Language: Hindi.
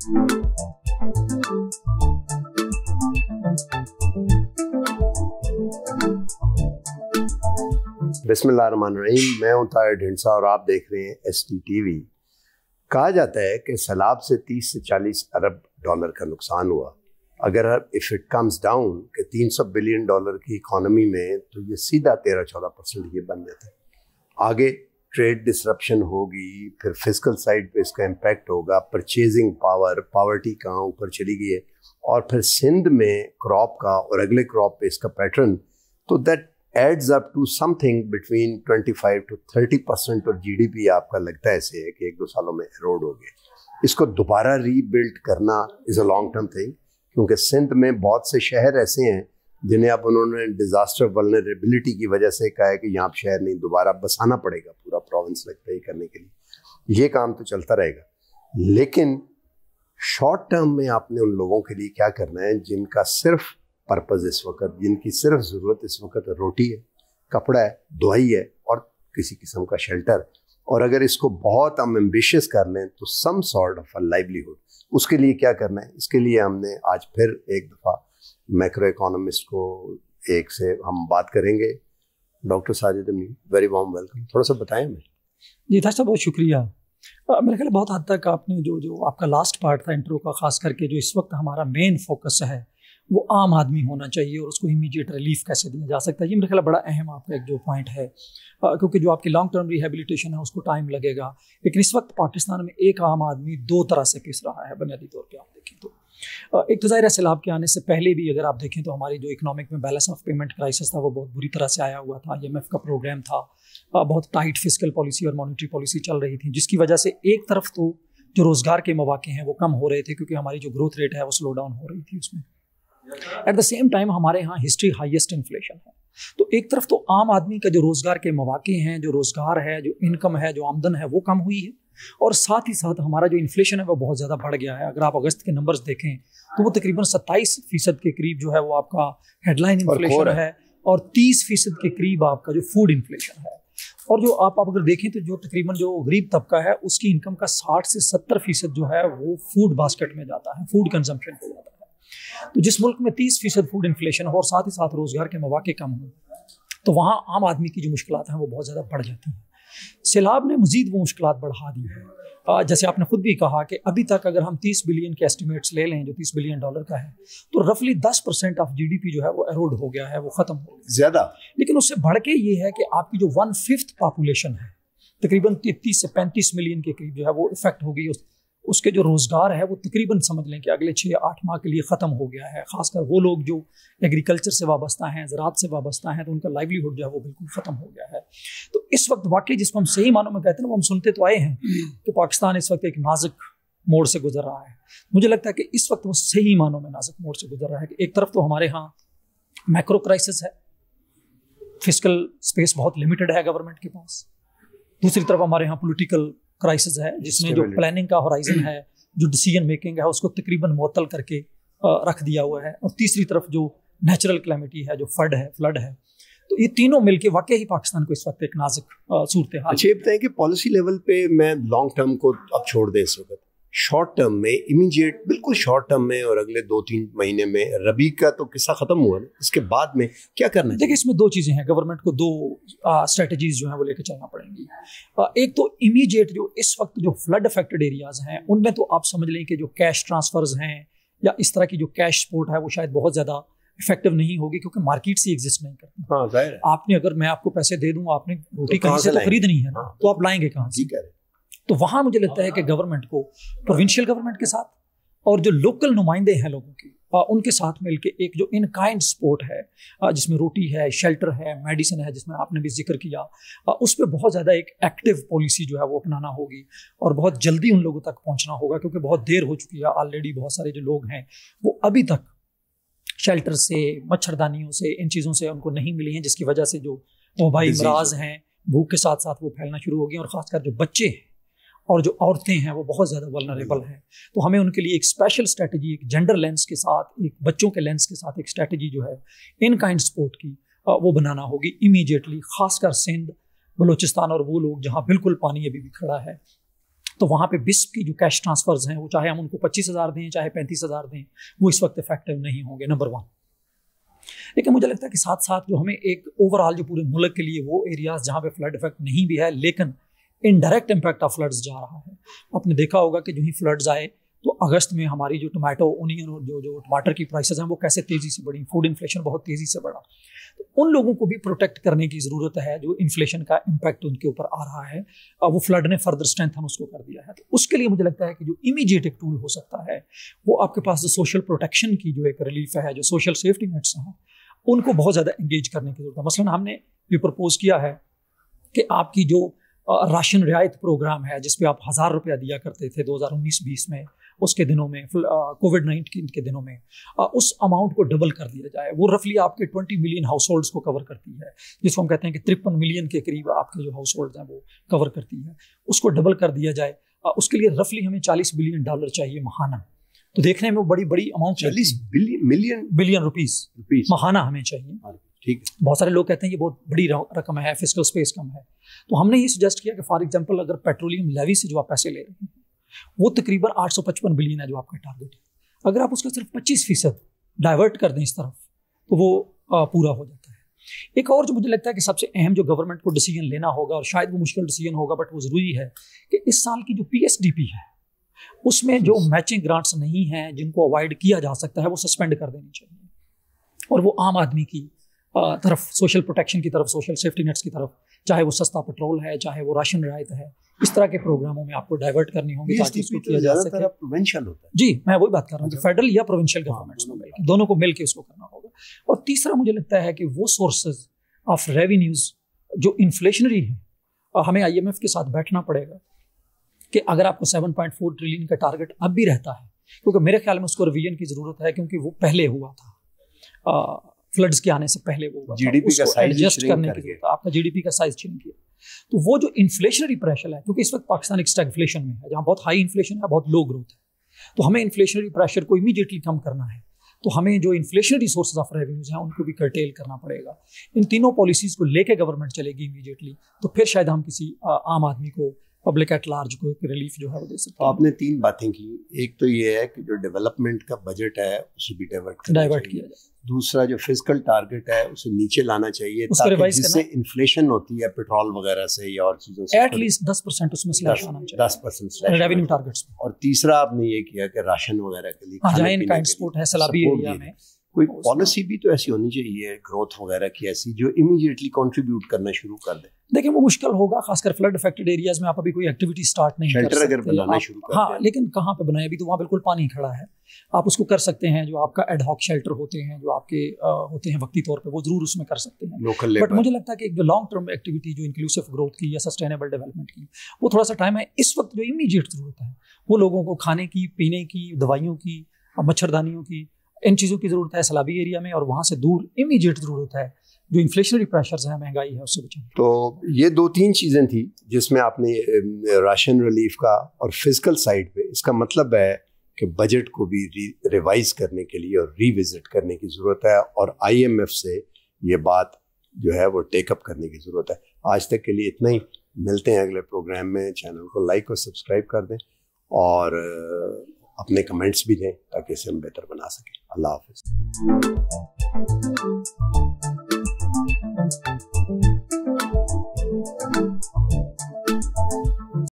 बिस्मिल्लाहिर्रहमानिर्रहीम। मैं हूं ताहिर ढिंडसा और आप देख रहे हैं STTV। कहा जाता है कि सैलाब से 30 से 40 अरब डॉलर का नुकसान हुआ। अगर इफ़ इट कम्स डाउन कि 300 बिलियन डॉलर की इकॉनमी में, तो ये सीधा 13-14% ये बन जाता है। आगे ट्रेड डिसरप्शन होगी, फिर फिजिकल साइड पे इसका इम्पैक्ट होगा, परचेजिंग पावर, पॉवर्टी कहाँ ऊपर चली गई है, और फिर सिंध में क्रॉप का और अगले क्रॉप पे इसका पैटर्न, तो that adds up to something between 25 to 30% और GDP आपका लगता है ऐसे है कि 1-2 सालों में एरोड हो गए। इसको दोबारा रीबिल्ड करना is a long term thing, क्योंकि सिंध में बहुत से शहर ऐसे हैं जिन्हें अब उन्होंने डिज़ास्टर वल्नरेबिलिटी की वजह से कहा है कि यहाँ शहर नहीं, दोबारा बसाना पड़ेगा पूरा प्रोविंस लगता है करने के लिए। ये काम तो चलता रहेगा, लेकिन शॉर्ट टर्म में आपने उन लोगों के लिए क्या करना है जिनका सिर्फ पर्पज़ इस वक्त, जिनकी सिर्फ ज़रूरत इस वक्त रोटी है, कपड़ा है, दवाई है और किसी किस्म का शेल्टर। और अगर इसको बहुत हम एम्बिशियस कर लें तो some sort of a livelihood, उसके लिए क्या करना है? इसके लिए हमने आज फिर एक दफ़ा मैक्रो इकोनॉमिस्ट को एक से हम बात करेंगे। डॉक्टर साजिद अमीन, वेरी वार्म वेलकम। थोड़ा सा बताएं हमें। जी ताज साहब, बहुत शुक्रिया। मेरे ख्याल बहुत हद तक आपने जो आपका लास्ट पार्ट था इंट्रो का, खास करके जो इस वक्त हमारा मेन फोकस है वो आम आदमी होना चाहिए और उसको इमीडिएट रिलीफ कैसे दिया जा सकता है, ये मेरे ख्याल बड़ा अहम आपका एक जो पॉइंट है, क्योंकि जो आपकी लॉन्ग टर्म रिहेबिलिटेशन है उसको टाइम लगेगा। लेकिन इस वक्त पाकिस्तान में एक आम आदमी दो तरह से पिस रहा है बुनियादी तौर पे आप देखें तो। एक तो ज़ाहिर है सैलाब के आने से पहले भी अगर आप देखें तो हमारी जो इकोनॉमिक में बैलेंस ऑफ पेमेंट क्राइसिस था वो बहुत बुरी तरह से आया हुआ था। IMF का प्रोग्राम था, बहुत टाइट फिस्कल पॉलिसी और मॉनिटरी पॉलिसी चल रही थी, जिसकी वजह से एक तरफ तो जो रोज़गार के मौके हैं वो कम हो रहे थे क्योंकि हमारी जो ग्रोथ रेट है वो स्लो डाउन हो रही थी उसमें। एट द सेम टाइम हमारे यहाँ हिस्ट्री हाईएस्ट इन्फ्लेशन है। तो एक तरफ तो आम आदमी का जो रोज़गार के मौके हैं, जो रोज़गार है, जो इनकम है, जो आमदन है वो कम हुई है, और साथ ही साथ हमारा जो इन्फ्लेशन है वो बहुत ज़्यादा बढ़ गया है। अगर आप अगस्त के नंबर्स देखें तो वो तकरीबन 27% के करीब जो है वो आपका हेडलाइन इन्फ्लेशन है, और 30% के करीब आपका जो फूड इन्फ्लेशन है। और जो आप अगर देखें तो जो तकरीबन जो गरीब तबका है उसकी इनकम का 60 से 70% जो है वो फूड बास्केट में जाता है, फूड कंजम्पशन पे जाता है। तो जिस मुल्क में 30% फूड इन्फ्लेशन हो और साथ ही साथ रोज़गार के मौके कम हो, तो वहाँ आम आदमी की जो मुश्किलात हैं वो बहुत ज़्यादा बढ़ जाती हैं। सैलाब ने मज़ीद वो मुश्किलात बढ़ा दी है। जैसे आपने खुद भी कहा कि अभी तक अगर हम 30 बिलियन के एस्टिमेट्स ले लें, जो 30 बिलियन डॉलर का है, तो रफली 10% ऑफ GDP जो है वो एरोड हो गया है, वो ख़त्म हो गया ज़्यादा। लेकिन उससे बढ़ के ये है कि आपकी जो 1/5 पॉपुलेशन है, तकरीबन 33 से 35 मिलियन के करीब जो है वो इफेक्ट हो गई। उसके जो रोज़गार है वो तकरीबन समझ लें कि अगले 6-8 माह के लिए ख़त्म हो गया है। ख़ासकर वो लोग जो एग्रीकल्चर से वाबस्ता हैं, ज़राअत से वाबस्ता हैं, तो उनका लाइवलीहुड जो है वो बिल्कुल ख़त्म हो गया है। तो इस वक्त वाकई जिसको हम सही मानों में कहते हैं वो हम सुनते तो आए हैं कि पाकिस्तान इस वक्त एक नाजुक मोड़ से गुजर रहा है। मुझे लगता है कि इस वक्त वो सही मानों में नाजुक मोड़ से गुजर रहा है कि एक तरफ तो हमारे यहाँ मैक्रो क्राइसिस है, फिस्कल स्पेस बहुत लिमिटेड है गवर्नमेंट के पास, दूसरी तरफ हमारे यहाँ पॉलिटिकल क्राइसिस है जिसमें जो प्लानिंग का होराइजन है, जो डिसीजन मेकिंग है उसको तकरीबन मुअत्तल करके रख दिया हुआ है, और तीसरी तरफ जो नेचुरल क्लैमिटी है, जो फ्लड है, तो ये तीनों मिलके वाकई ही पाकिस्तान को इस वक्त एक नाजुक सूरत हाल। अच्छा, ये बताएं कि पॉलिसी लेवल पे मैं लॉन्ग टर्म को अब छोड़ दें इस वक्त, शॉर्ट टर्म में इमीडिएट, बिल्कुल शॉर्ट टर्म में और अगले 2-3 महीने में रबी का तो किस्सा खत्म हुआ ना, इसके बाद में क्या करना है? देखिए, इसमें दो चीज़ें हैं, गवर्नमेंट को दो स्ट्रेटजीज जो हैं वो लेकर चलना पड़ेंगी। एक तो इमीडिएट जो इस वक्त जो फ्लड अफेक्टेड एरियाज हैं उनमें तो आप समझ लें कि जो कैश ट्रांसफर्स हैं या इस तरह की जो कैश सपोर्ट है वो शायद बहुत ज़्यादा इफेक्टिव नहीं होगी, क्योंकि मार्केट से एग्जिस्ट नहीं करती। हाँ, जाहिर है। आपने अगर मैं आपको पैसे दे दूँ, आपने रोटी कहीं से तो खरीदनी है ना, तो आप लाएंगे कहाँ से? तो वहाँ मुझे लगता है कि गवर्नमेंट को प्रोविंशियल गवर्नमेंट के साथ और जो लोकल नुमाइंदे हैं लोगों की, उनके साथ मिलके एक जो इन काइंड सपोर्ट है, जिसमें रोटी है, शेल्टर है, मेडिसिन है, जिसमें आपने भी जिक्र किया, उस पर बहुत ज़्यादा एक एक्टिव पॉलिसी जो है वो अपनाना होगी और बहुत जल्दी उन लोगों तक पहुँचना होगा, क्योंकि बहुत देर हो चुकी है। ऑलरेडी बहुत सारे जो लोग हैं वो अभी तक शेल्टर से, मच्छरदानियों से, इन चीज़ों से उनको नहीं मिली हैं, जिसकी वजह से जो वबाई अमराज हैं भूख के साथ साथ वो फैलना शुरू हो गई, और ख़ासकर जो बच्चे हैं और जो औरतें हैं वो बहुत ज़्यादा वल्नरेबल हैं। तो हमें उनके लिए एक स्पेशल स्ट्रेटजी, एक जेंडर लेंस के साथ, एक बच्चों के लेंस के साथ एक स्ट्रेटजी जो है इन काइंड सपोर्ट की वो बनाना होगी इमीडिएटली, खासकर सिंध, बलूचिस्तान और वो लोग जहाँ बिल्कुल पानी अभी भी खड़ा है। तो वहाँ पे बिस्प की जो कैश ट्रांसफर्स हैं वो चाहे हम उनको 25,000 दें चाहे 35,000 दें वो इस वक्त इफेक्टिव नहीं होंगे, नंबर 1। लेकिन मुझे लगता है कि साथ साथ जो हमें एक ओवरऑल जो पूरे मुल्क के लिए वो एरियाज जहाँ पे फ्लड इफेक्ट नहीं भी है लेकिन इनडायरेक्ट इम्पैक्ट ऑफ फ्लड्स जा रहा है। आपने देखा होगा कि जो ही फ्लड्स आए तो अगस्त में हमारी जो टमाटो ओनियन और जो टमाटर की प्राइसेस हैं वो कैसे तेज़ी से बढ़ी, फूड इन्फ्लेशन बहुत तेज़ी से बढ़ा। तो उन लोगों को भी प्रोटेक्ट करने की ज़रूरत है जो इन्फ्लेशन का इम्पैक्ट उनके ऊपर आ रहा है। वो फ्लड ने फर्दर स्ट्रेंथन उसको कर दिया है। तो उसके लिए मुझे लगता है कि जो इमीडिएट एक टूल हो सकता है वो आपके पास जो सोशल प्रोटेक्शन की जो एक रिलीफ है, जो सोशल सेफ्टी नेट्स हैं, उनको बहुत ज़्यादा एंगेज करने की जरूरत है। मसलन हमने ये प्रपोज किया है कि आपकी जो राशन रियायत प्रोग्राम है जिस पे आप 1,000 रुपया दिया करते थे 2019-20 में, उसके दिनों में कोविड-19 के दिनों में, उस अमाउंट को डबल कर दिया जाए। वो रफली आपके 20 मिलियन हाउस होल्ड्स को कवर करती है, जिसको हम कहते हैं कि 53 मिलियन के करीब आपके जो हाउस होल्ड्स हैं वो कवर करती है। उसको डबल कर दिया जाए। उसके लिए रफली हमें $40 बिलियन चाहिए महाना। तो देखने में बड़ी बड़ी अमाउंट, 40 बिलियन रुपीस महाना हमें चाहिए। ठीक है। बहुत सारे लोग कहते हैं ये बहुत बड़ी रकम है, फिस्कल स्पेस कम है। तो हमने ये सजेस्ट किया कि फॉर एग्जांपल अगर पेट्रोलियम लेवी से जो आप पैसे ले रहे हैं वो तकरीबन 855 बिलियन है जो आपका टारगेट है। अगर आप उसका सिर्फ 25% डाइवर्ट कर दें इस तरफ तो वो पूरा हो जाता है। एक और जो मुझे लगता है कि सबसे अहम जो गवर्नमेंट को डिसीजन लेना होगा, और शायद वो मुश्किल डिसीजन होगा बट वो ज़रूरी है, कि इस साल की जो PSDP है उसमें जो मैचिंग ग्रांट्स नहीं हैं जिनको अवॉइड किया जा सकता है वो सस्पेंड कर देनी चाहिए और वो आम आदमी की तरफ, सोशल प्रोटेक्शन की तरफ, सोशल सेफ्टी नेट्स की तरफ, चाहे वो सस्ता पेट्रोल है चाहे वो राशन रियायत है, इस तरह के प्रोग्रामों में आपको डाइवर्ट करनी होंगी ताकि उसको किया जा सके। प्रोविंशियल होता है। जी, मैं वही बात कर रहा हूँ, फेडरल या प्रोविंशियल गवर्नमेंट्स को मिलकर, दोनों को मिलकर उसको करना होगा। और तीसरा मुझे लगता है कि वो सोर्सेज ऑफ रेवेन्यूज जो इन्फ्लेशनरी हैं, हमें IMF के साथ बैठना पड़ेगा कि अगर आपको 7.4 ट्रिलियन का टारगेट अब भी रहता है, क्योंकि मेरे ख्याल में उसको रिवीजन की जरूरत है क्योंकि वो पहले हुआ था, फ्लड्स के आने से पहले वो हुआ था, उसको एडजस्ट करने की जरूरत है। आपका GDP का साइज चेंज किया तो वो जो इन्फ्लेशनरी प्रेशर है, क्योंकि इस वक्त पाकिस्तान एक स्टैगफ्लेशन में है जहाँ बहुत हाई इन्फ्लेशन है, बहुत लो ग्रोथ है, तो हमें इन्फ्लेशनरी प्रेशर को इमीडिएटली कम करना है। तो हमें जो इन्फ्लेशनरी सोर्सेज ऑफ रेवेन्यूज हैं उनको भी कर्टेल करना पड़ेगा। इन तीनों पॉलिसीज को लेके गवर्नमेंट चलेगी इमीडिएटली, तो फिर शायद हम किसी आम आदमी को, पब्लिक एट लार्ज को एक रिलीफ जो है वो दे सकते हैं। आपने 3 बातें की। एक तो ये है कि जो डेवलपमेंट का बजट है उसे भी डाइवर्ट किया जाए। दूसरा जो फिस्कल टारगेट है उसे नीचे लाना चाहिए ताकि जिससे इन्फ्लेशन होती है पेट्रोल वगैरह से या और चीजों से एटलीस्ट 10% उसमें स्लैश आना चाहिए, 10% रेवेन्यू टारगेट्स में। और तीसरा आपने ये किया कि राशन वगैरह के लिए खाने पीने का एक्सपोर्ट है सलाबी एरिया में, कोई पॉलिसी भी तो ऐसी होनी चाहिए ग्रोथ वगैरह की ऐसी जो इमीडिएटली कंट्रीब्यूट करना शुरू कर दे। देखिए वो मुश्किल होगा, खासकर फ्लड अफेक्टेड एरियाज में आप अभी कोई एक्टिविटी स्टार्ट नहीं कर सकते। अगर बनाना शुरू कर हाँ, लेकिन कहाँ पे बनाए, अभी तो वहाँ बिल्कुल पानी खड़ा है। आप उसको कर सकते हैं, जो आपका एडहॉक शेल्टर होते हैं, जो आपके होते हैं वक्ती तौर पे, वो जरूर उसमें कर सकते हैं लोकल। बट मुझे लगता है कि एक जो लॉन्ग टर्म एक्टिविटी जो इंक्लूसिव ग्रोथ की या सस्टेनेबल डेवलपमेंट की, वो थोड़ा सा टाइम है। इस वक्त जो इमीडिएट जरूरत है वो लोगों को खाने की, पीने की, दवाइयों की, मच्छरदानियों की, इन चीज़ों की ज़रूरत है सलाबी एरिया में, और वहाँ से दूर इमीडिएट ज़रूरत है जो इन्फ्लेशनरी प्रेशर्स हैं, महंगाई है, उससे बचना। तो ये 2-3 चीज़ें थी जिसमें आपने राशन रिलीफ का और फिजिकल साइड पे, इसका मतलब है कि बजट को भी रिवाइज करने के लिए और रिविजिट करने की ज़रूरत है और IMF से ये बात जो है वो टेकअप करने की ज़रूरत है। आज तक के लिए इतना ही, मिलते हैं अगले प्रोग्राम में। चैनल को लाइक और सब्सक्राइब कर दें और अपने कमेंट्स भी दें ताकि इसे हम बेहतर बना सकें। अल्लाह हाफ़िज़।